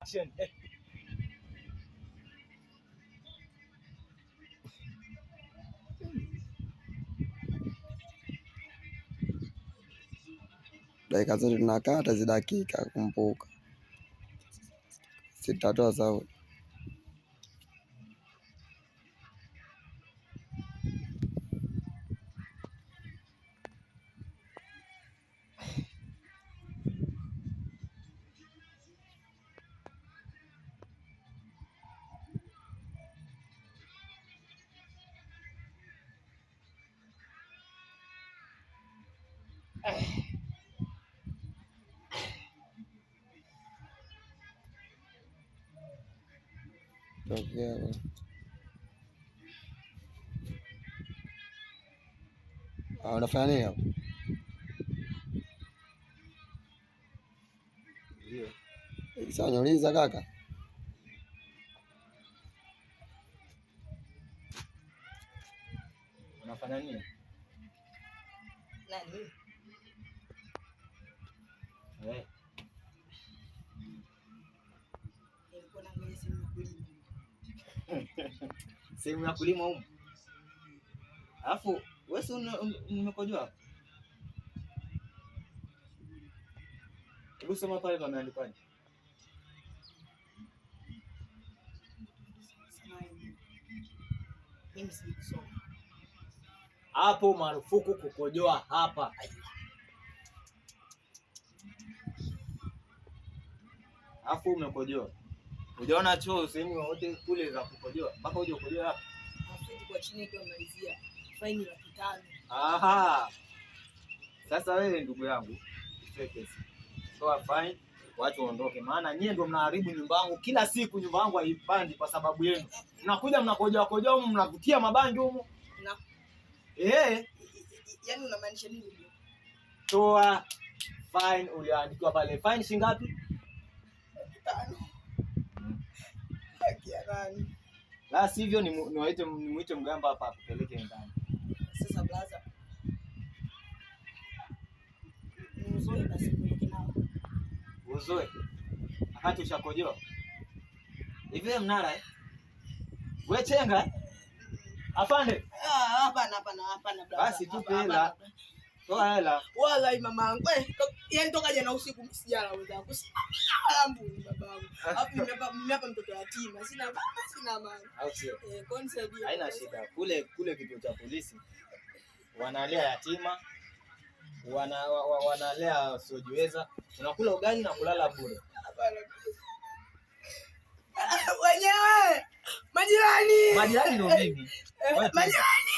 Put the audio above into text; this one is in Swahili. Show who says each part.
Speaker 1: Action.
Speaker 2: Dakika zote tunakata hizi dakika, kumbuka sitatoa sauti. Tokea unafanya nini hapo? Sasa niuliza kaka,
Speaker 1: Unafanya nini?
Speaker 3: Nani? Nilikuwa naangalia simu ya kulima.
Speaker 1: Sehemu ya kulima huko. Alafu wewe si umekojoa? Hebu soma pale pameandikwaje?
Speaker 3: Mimi sikusoma.
Speaker 1: Hapo marufuku kukojoa hapa. Alafu umekojoa. Unaona choo sehemu yote kule za kukojoa. Mpaka uje ukojoe hapa.
Speaker 3: Afu kwa chini ndio malizia. Faini la 500.
Speaker 1: Aha. Sasa wewe ndugu yangu, usiteke. Toa fine, watu waondoke, maana nyie ndio mnaharibu nyumba yangu. Kila siku nyumba yangu haipandi kwa sababu yenu. Mnakuja mnakojoa kojoa huko, mnavutia mabangi huko.
Speaker 3: Na yaani unamaanisha nini?
Speaker 1: Toa fine uliandikwa pale. Fine shilingi ngapi?
Speaker 3: 5. Nani?
Speaker 1: La sivyo nimuite mgamba hapa akupeleke ndani.
Speaker 3: Sasa blaza. Uzoe basi kwenye nao.
Speaker 1: Uzoe. Wakati ushakojoa. Hivi mnara wewe chenga? Afande.
Speaker 3: Hapana blaza.
Speaker 1: Basi tupe hela. Toa hela.
Speaker 3: Wala mamangu. Yaani toka jana usiku msijala wenzangu. Alambu babangu. Hapo mimi hapa mtoto yatima. Sina baba, sina mama.
Speaker 1: Au sio?
Speaker 3: Kwa nisaidie.
Speaker 1: Haina shida. Kule kituo cha polisi wanalea yatima. Wanalea wasiojiweza. Unakula ugali na kulala bure.
Speaker 3: Hapana. Wenyewe. Majirani
Speaker 1: ndio mimi.
Speaker 3: Majirani.